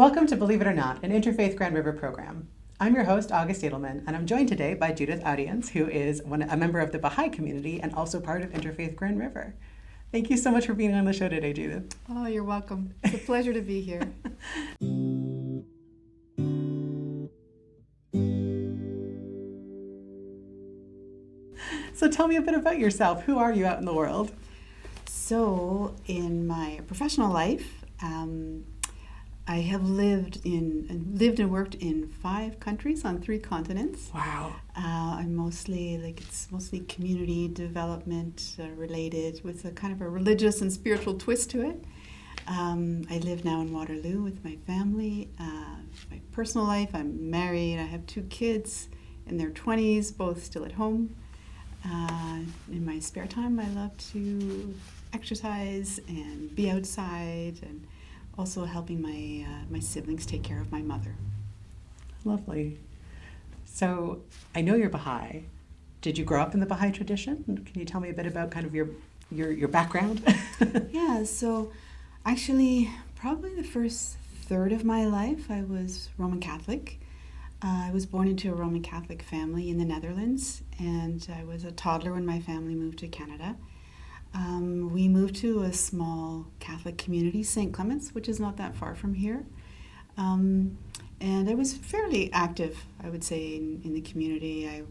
Welcome to Believe It or Not, an Interfaith Grand River program. I'm your host, August Edelman, and I'm joined today by Judith Oudejans, who is a member of the Baha'i community and also part of Interfaith Grand River. Thank you so much for being on the show today, Judith. Oh, you're welcome. It's a pleasure to be here. So tell me a bit about yourself. Who are you out in the world? So, in my professional life, I have lived and worked in 5 countries on 3 continents. Wow. It's mostly community development related with a kind of a religious and spiritual twist to it. I live now in Waterloo with my family. My personal life, I'm married. I have 2 kids in their 20s, both still at home. In my spare time, I love to exercise and be outside, and also helping my siblings take care of my mother. Lovely. So I know you're Baha'i. Did you grow up in the Baha'i tradition? Can you tell me a bit about kind of your background? Yeah, so actually probably the first third of my life I was Roman Catholic. I was born into a Roman Catholic family in the Netherlands, and I was a toddler when my family moved to Canada. We moved to a small Catholic community, St. Clement's, which is not that far from here. And I was fairly active, I would say, in the community. I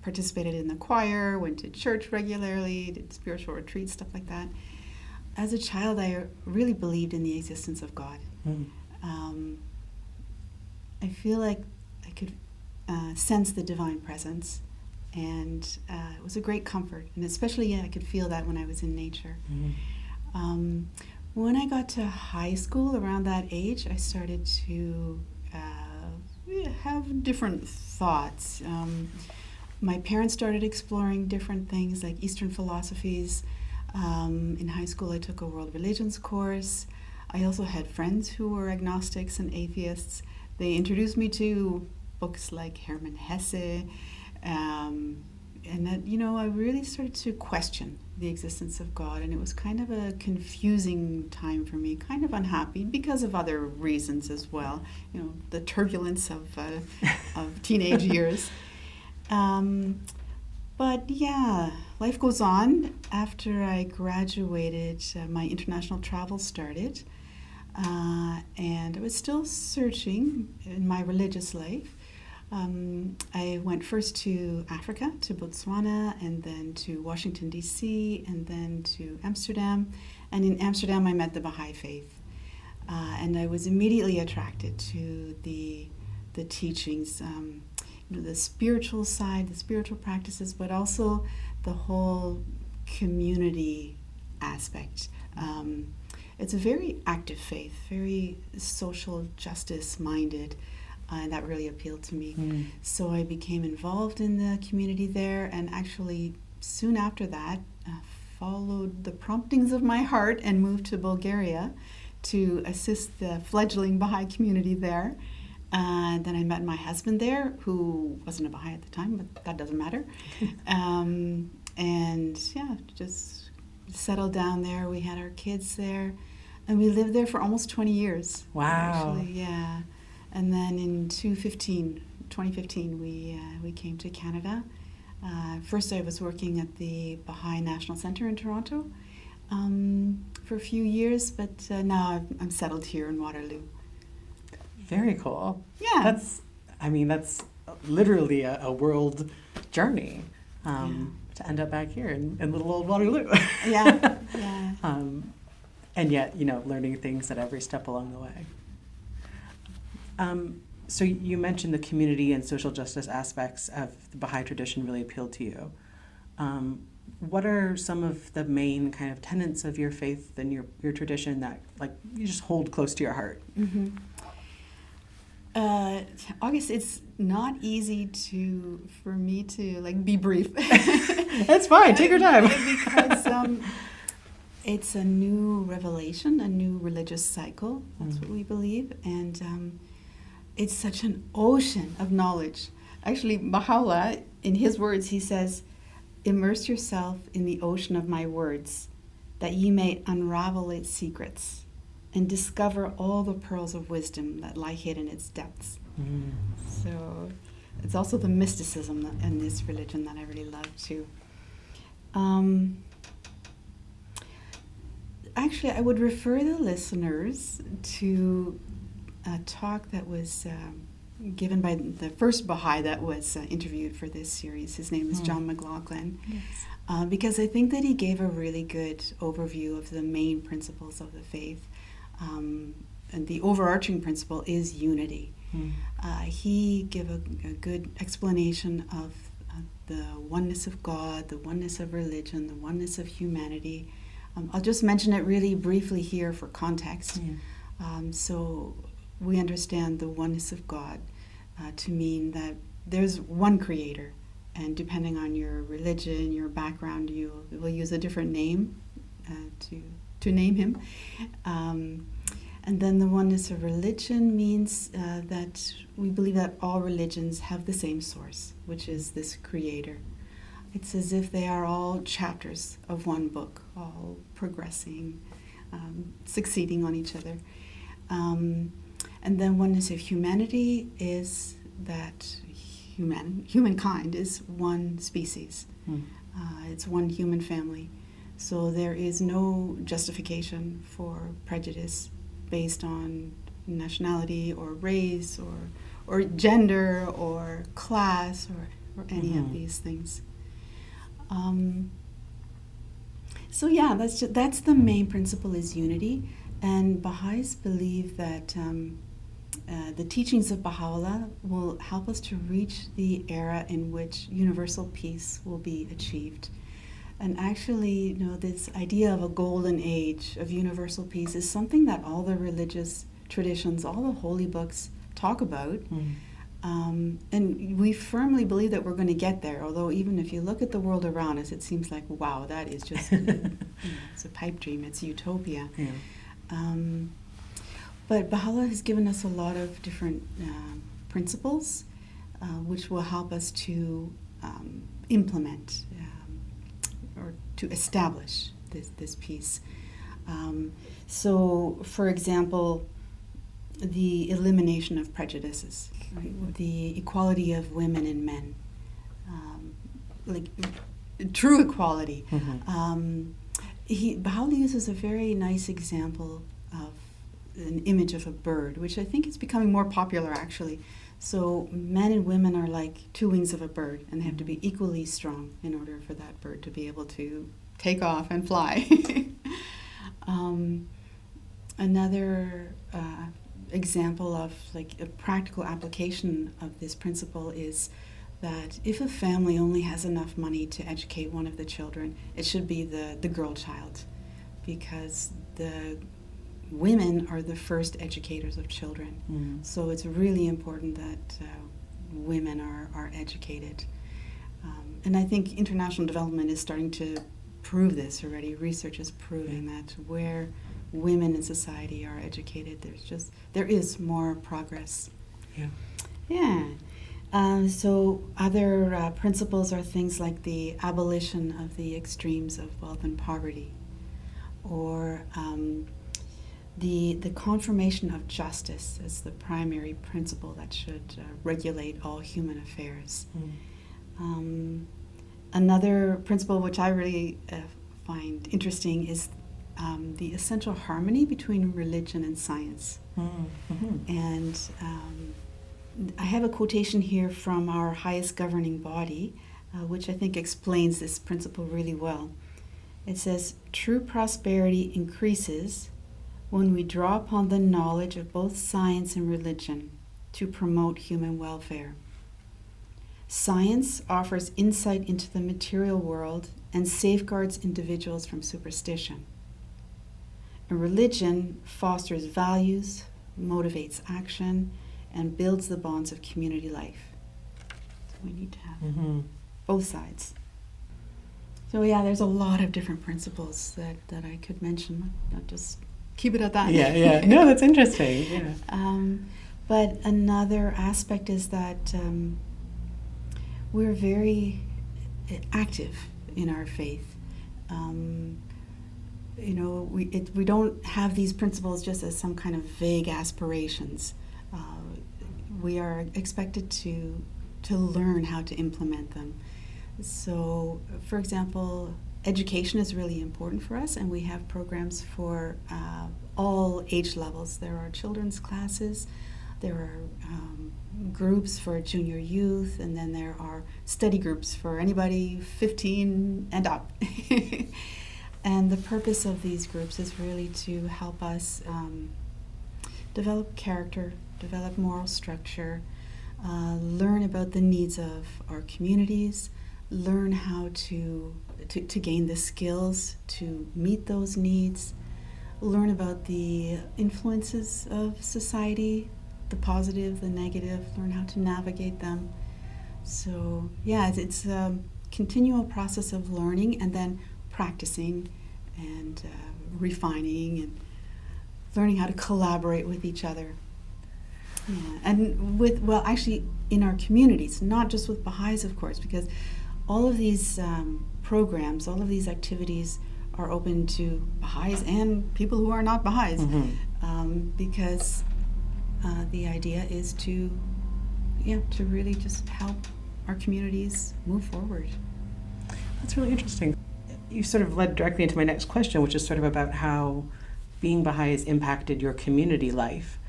participated in the choir, went to church regularly, did spiritual retreats, stuff like that. As a child, I really believed in the existence of God. I feel like I could sense the divine presence, and it was a great comfort. And especially, I could feel that when I was in nature. When I got to high school, around that age, I started to have different thoughts. My parents started exploring different things like Eastern philosophies. In high school, I took a world religions course. I also had friends who were agnostics and atheists. They introduced me to books like Hermann Hesse, and that, I really started to question the existence of God, and it was kind of a confusing time for me, kind of unhappy because of other reasons as well, the turbulence of teenage years. But yeah, life goes on. After I graduated, my international travel started. And I was still searching in my religious life. I went first to Africa, to Botswana, and then to Washington, D.C., and then to Amsterdam. And in Amsterdam, I met the Baha'i faith. And I was immediately attracted to the teachings, the spiritual side, the spiritual practices, but also the whole community aspect. It's a very active faith, very social justice minded, and that really appealed to me. So I became involved in the community there, and actually soon after that followed the promptings of my heart and moved to Bulgaria to assist the fledgling Baha'i community there. Then I met my husband there, who wasn't a Baha'i at the time, but that doesn't matter. And yeah, just settled down there. We had our kids there, and we lived there for almost 20 years. Wow. Actually, yeah. And then in 2015, we came to Canada. First, I was working at the Baha'i National Center in Toronto for a few years, but now I'm settled here in Waterloo. Very cool. Yeah. That's literally a world journey. To end up back here in little old Waterloo. Yeah. And yet, learning things at every step along the way. So you mentioned the community and social justice aspects of the Baha'i tradition really appealed to you. What are some of the main kind of tenets of your faith and your tradition that you just hold close to your heart? August, it's not easy for me to be brief. That's fine. Take your time. Because it's a new revelation, a new religious cycle. That's what we believe, and it's such an ocean of knowledge. Actually, Baha'u'llah, in his words, he says, "Immerse yourself in the ocean of my words, that ye may unravel its secrets." and discover all the pearls of wisdom that lie hidden in its depths. Mm. So it's also the mysticism in this religion that I really love too. Actually, I would refer the listeners to a talk that was given by the first Baha'i that was interviewed for this series. His name is John McLaughlin. Yes. Because I think that he gave a really good overview of the main principles of the faith. And the overarching principle is unity. Mm. He gave a good explanation of the oneness of God, the oneness of religion, the oneness of humanity. I'll just mention it really briefly here for context. Yeah. So we understand the oneness of God to mean that there's one creator, and depending on your religion, your background, you will use a different name to name him. And then the oneness of religion means that we believe that all religions have the same source, which is this creator. It's as if they are all chapters of one book, all progressing, succeeding on each other. And then oneness of humanity is that humankind is one species. It's one human family. So there is no justification for prejudice based on nationality or race or gender or class or any of these things. So yeah, that's the main principle, is unity. And Baha'is believe that the teachings of Baha'u'llah will help us to reach the era in which universal peace will be achieved. And actually, this idea of a golden age of universal peace is something that all the religious traditions, all the holy books talk about. And we firmly believe that we're going to get there, although even if you look at the world around us, it seems like, wow, that is just, it's a pipe dream, it's utopia. Yeah. But Baha'u'llah has given us a lot of different principles which will help us to implement or to establish this peace. So, for example, the elimination of prejudices, right? The equality of women and men, like true equality. Baha'u'llah uses a very nice example of an image of a bird, which I think is becoming more popular actually. So men and women are like two wings of a bird, and they have to be equally strong in order for that bird to be able to take off and fly. Another example of like a practical application of this principle is that if a family only has enough money to educate one of the children, it should be the girl child, because the women are the first educators of children. So it's really important that women are educated. And I think international development is starting to prove this already. Research is proving that where women in society are educated, there is more progress. Yeah. So other principles are things like the abolition of the extremes of wealth and poverty, or the confirmation of justice as the primary principle that should regulate all human affairs. Another principle which I really find interesting is the essential harmony between religion and science. And I have a quotation here from our highest governing body, which I think explains this principle really well. It says, "True prosperity increases when we draw upon the knowledge of both science and religion to promote human welfare. Science offers insight into the material world and safeguards individuals from superstition. And religion fosters values, motivates action, and builds the bonds of community life." So we need to have both sides. So yeah, there's a lot of different principles that I could mention. I'll just keep it at that. Yeah. No, that's interesting. Yeah. But another aspect is that we're very active in our faith. we don't have these principles just as some kind of vague aspirations. We are expected to learn how to implement them. So, for example, education is really important for us, and we have programs for all age levels. There are children's classes, there are groups for junior youth, and then there are study groups for anybody 15 and up. And the purpose of these groups is really to help us develop character, develop moral structure, learn about the needs of our communities, learn how to gain the skills to meet those needs, learn about the influences of society, the positive, the negative, learn how to navigate them. So yeah, it's a continual process of learning and then practicing and refining and learning how to collaborate with each other. Yeah, and actually in our communities, not just with Baha'is, of course, because all of these programs, all of these activities are open to Baha'is and people who are not Baha'is, because the idea is to really just help our communities move forward. That's really interesting. You sort of led directly into my next question, which is sort of about how being Baha'i has impacted your community life.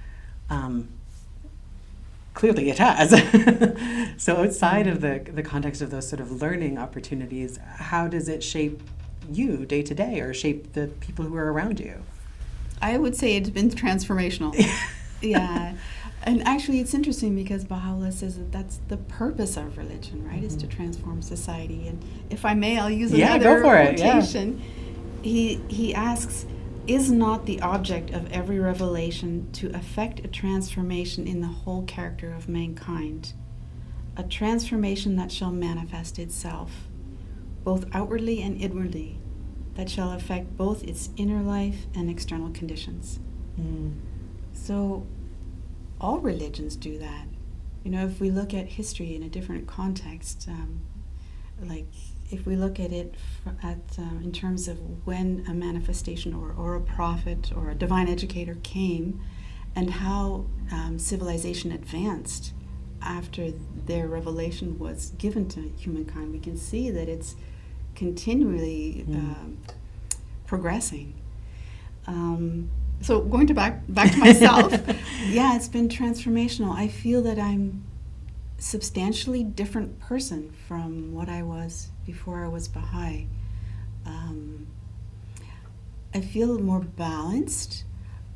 Clearly it has. So outside of the context of those sort of learning opportunities, how does it shape you day to day, or shape the people who are around you? I would say it's been transformational. Yeah. And actually it's interesting because Baha'u'llah says that that's the purpose of religion, right, is to transform society. And if I may, I'll use another quotation. He asks, is not the object of every revelation to effect a transformation in the whole character of mankind, a transformation that shall manifest itself, both outwardly and inwardly, that shall affect both its inner life and external conditions. So all religions do that. If we look at history in a different context, like if we look at it in terms of when a manifestation or a prophet or a divine educator came, and how civilization advanced after their revelation was given to humankind, we can see that it's continually progressing. So going back to myself, yeah, it's been transformational. I feel that I'm a substantially different person from what I was before I was Baha'i. I feel more balanced,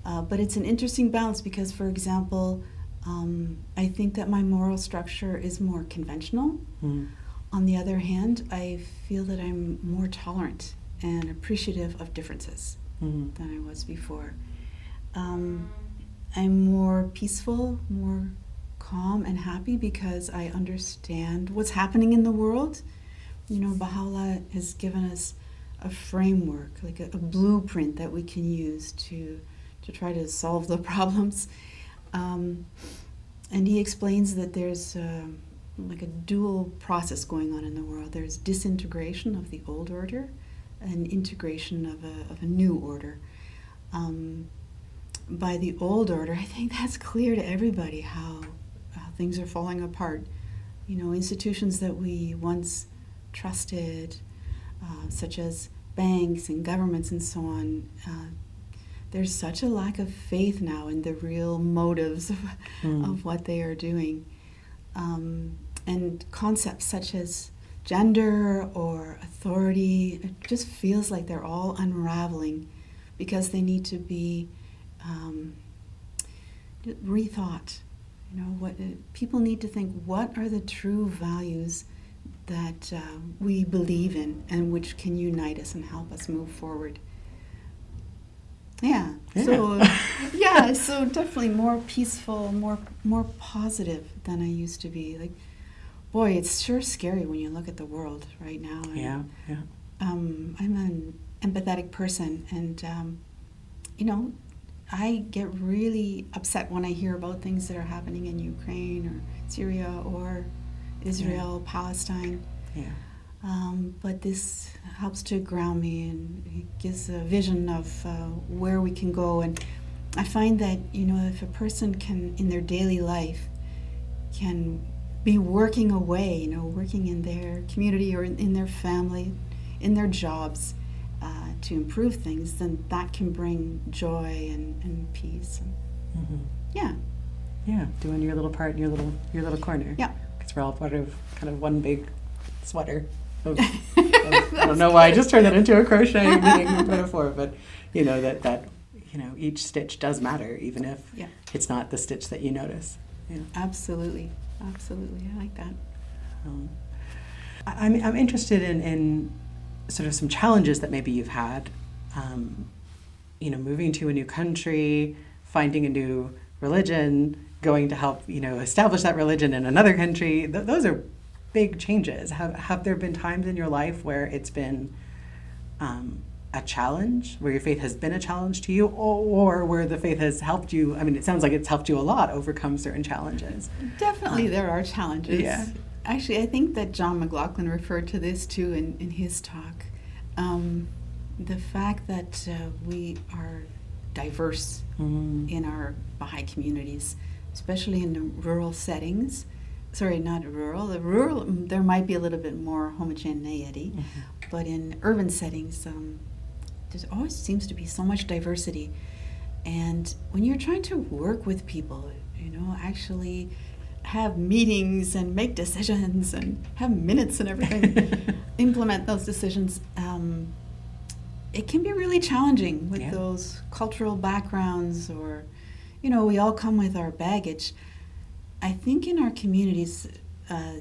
but it's an interesting balance because, for example, I think that my moral structure is more conventional. On the other hand, I feel that I'm more tolerant and appreciative of differences than I was before. I'm more peaceful, more calm and happy because I understand what's happening in the world. Baha'u'llah has given us a framework, like a blueprint that we can use to try to solve the problems. And he explains that there's like a dual process going on in the world. There's disintegration of the old order and integration of a new order. By the old order, I think that's clear to everybody how things are falling apart. Institutions that we once trusted, such as banks and governments and so on, there's such a lack of faith now in the real motives of what they are doing. And concepts such as gender or authority, it just feels like they're all unraveling because they need to be rethought. What people need to think, what are the true values that we believe in and which can unite us and help us move forward. So definitely more peaceful, more positive than I used to be. Like, boy, it's sure scary when you look at the world right now. I'm an empathetic person, and I get really upset when I hear about things that are happening in Ukraine or Syria or Israel, Palestine. But this helps to ground me, and it gives a vision of where we can go. And I find that, if a person can, in their daily life, can be working away, working in their community or in their family, in their jobs, to improve things, then that can bring joy and peace. Yeah. Yeah, doing your little part in your little corner. Yeah. Because we're all part of kind of one big sweater. I don't know why I just turned that into a crochet metaphor, but that each stitch does matter, even if it's not the stitch that you notice. Yeah. Absolutely, I like that. I'm interested in sort of some challenges that maybe you've had, moving to a new country, finding a new religion, going to help, establish that religion in another country. Those are big changes. Have there been times in your life where it's been a challenge, where your faith has been a challenge to you, or where the faith has helped you? I mean, it sounds like it's helped you a lot overcome certain challenges. Definitely there are challenges. Yeah. Actually, I think that John McLaughlin referred to this too in his talk. The fact that we are diverse in our Baha'i communities, especially in the rural settings. Sorry, not rural. The rural, there might be a little bit more homogeneity, but in urban settings, there always seems to be so much diversity. And when you're trying to work with people, actually have meetings and make decisions and have minutes and everything, implement those decisions, it can be really challenging with those cultural backgrounds, or, we all come with our baggage. I think in our communities, a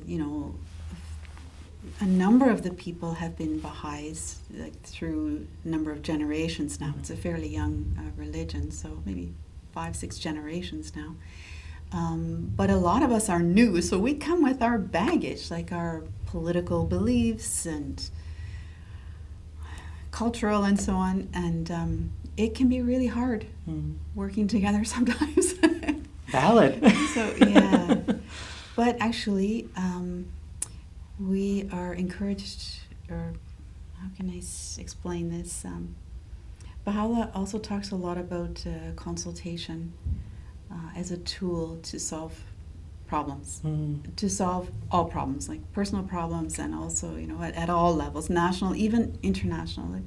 number of the people have been Baha'is through a number of generations now. It's a fairly young religion, so maybe 5-6 generations now. But a lot of us are new, so we come with our baggage, like our political beliefs and cultural and so on, and it can be really hard working together sometimes. Valid. So, yeah. But actually, we are encouraged, or how can I explain this? Baha'u'llah also talks a lot about consultation as a tool to solve problems, to solve all problems, like personal problems, and also, at all levels, national, even international.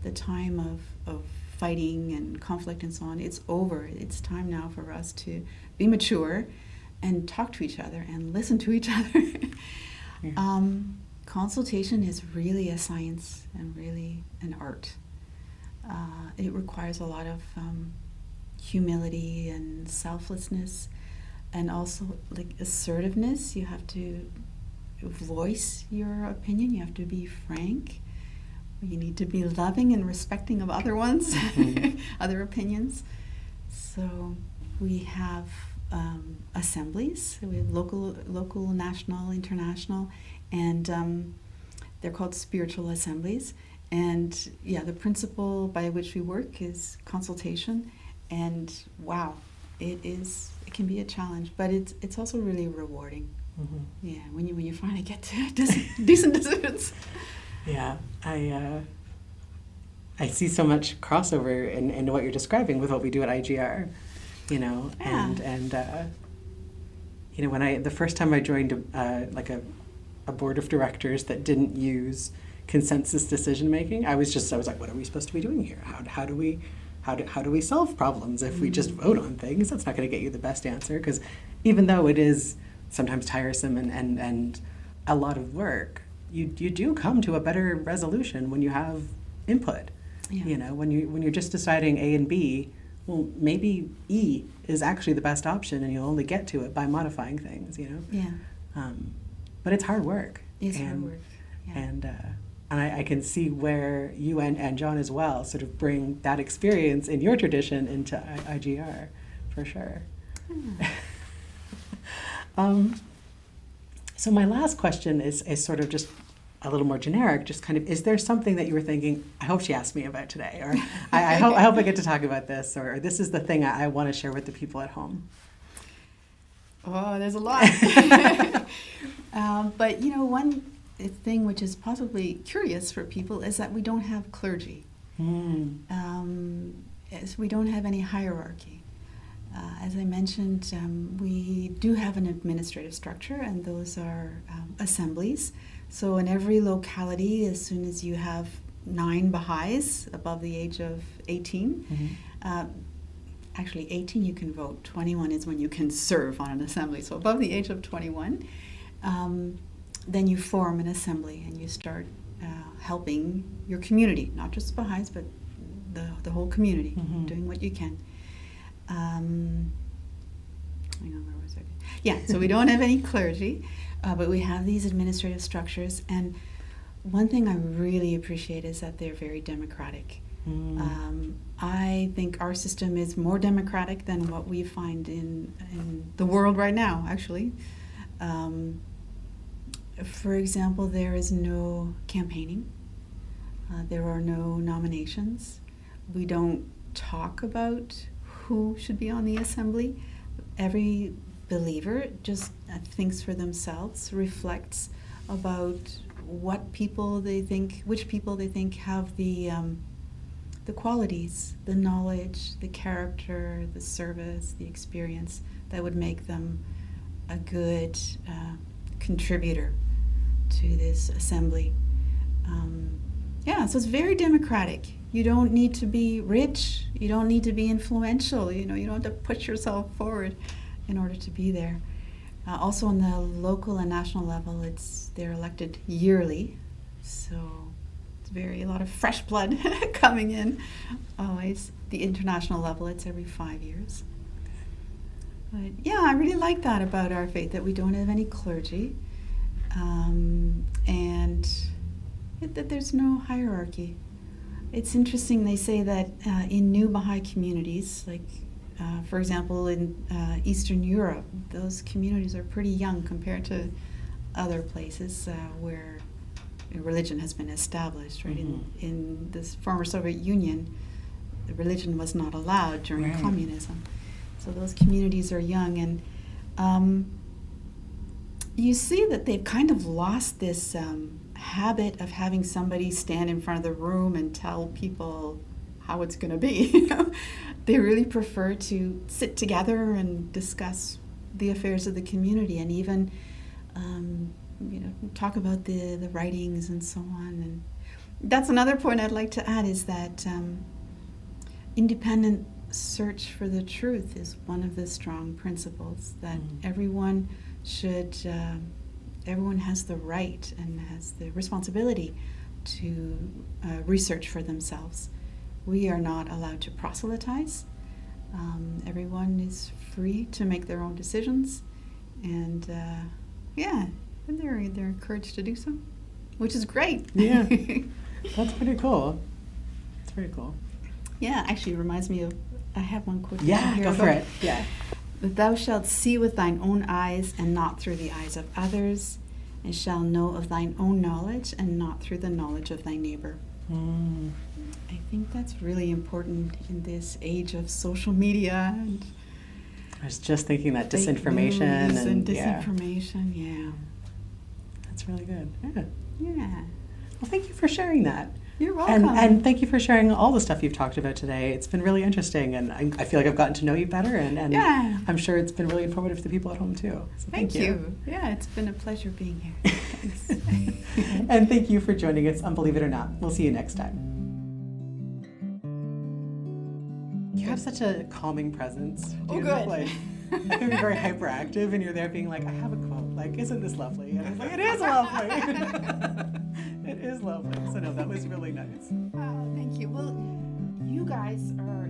The time of fighting and conflict and so on, it's over. It's time now for us to be mature and talk to each other and listen to each other. Consultation is really a science and really an art. It requires a lot of humility and selflessness, and also like assertiveness. You have to voice your opinion. You have to be frank. You need to be loving and respecting of other ones, other opinions. So we have assemblies. We have local, national, international, and they're called spiritual assemblies. And the principle by which we work is consultation. And wow, it can be a challenge, but it's also really rewarding. Yeah, when you finally get to decent decisions. Yeah, I see so much crossover in what you're describing with what we do at IGR, and when the first time I joined a board of directors that didn't use consensus decision making, I was like, what are we supposed to be doing here? How do we solve problems if we just vote on things? That's not going to get you the best answer, because even though it is sometimes tiresome and a lot of work, you do come to a better resolution when you have input. Yeah. When you're just deciding A and B, well, maybe E is actually the best option, and you'll only get to it by modifying things. Yeah. But it's hard work. It's hard work. Yeah. And I can see where you and John as well sort of bring that experience in your tradition into IGR, for sure. So my last question is sort of just a little more generic, just kind of, is there something that you were thinking, I hope she asked me about today, or I hope I get to talk about this, or this is the thing I want to share with the people at home? Oh, there's a lot. But a thing which is possibly curious for people is that we don't have clergy. We don't have any hierarchy. As I mentioned, we do have an administrative structure, and those are assemblies. So in every locality, as soon as you have 9 Baha'is above the age of 18, actually 18 you can vote, 21 is when you can serve on an assembly. So above the age of 21, then you form an assembly and you start helping your community, not just Baha'is, but the whole community, doing what you can. Hang on, where was I? Yeah, so we don't have any clergy, but we have these administrative structures. And one thing I really appreciate is that they're very democratic. I think our system is more democratic than what we find in the world right now, actually. For example, there is no campaigning. There are no nominations. We don't talk about who should be on the assembly. Every believer just thinks for themselves, reflects about which people they think have the qualities, the knowledge, the character, the service, the experience that would make them a good contributor to this assembly. So it's very democratic. You don't need to be rich. You don't need to be influential. You don't have to put yourself forward in order to be there. Also on the local and national level, they're elected yearly. So it's a lot of fresh blood coming in always. The international level, it's every 5 years. But yeah, I really like that about our faith, that we don't have any clergy, and that there's no hierarchy. It's interesting, they say that in new Baha'i communities, like for example in Eastern Europe, those communities are pretty young compared to other places where religion has been established, right? In this former Soviet Union, the religion was not allowed during communism. So those communities are young, and you see that they've kind of lost this habit of having somebody stand in front of the room and tell people how it's going to be. They really prefer to sit together and discuss the affairs of the community, and even talk about the writings and so on. And that's another point I'd like to add, is that independent search for the truth is one of the strong principles, that everyone has the right and has the responsibility to research for themselves. We are not allowed to proselytize. Everyone is free to make their own decisions, and they're encouraged to do so, which is great. Yeah, that's pretty cool. It's pretty cool. Yeah, actually, it reminds me of, I have one quote. Yeah, go for it. Yeah. Thou shalt see with thine own eyes and not through the eyes of others, and shall know of thine own knowledge and not through the knowledge of thy neighbor. I think that's really important in this age of social media. And I was just thinking that disinformation and disinformation. Yeah. That's really good. Yeah. Well, thank you for sharing that. You're welcome. And thank you for sharing all the stuff you've talked about today. It's been really interesting, and I feel like I've gotten to know you better, and I'm sure it's been really informative to people at home too. So thank you. Yeah, it's been a pleasure being here. Thanks. And thank you for joining us on Believe It or Not. We'll see you next time. You have such a calming presence. Good. Like, you can be very hyperactive, and you're there being like, I have a quote, like, isn't this lovely? And I was like, it is lovely. It is lovely. So no, that was really nice. Thank you. Well, you guys are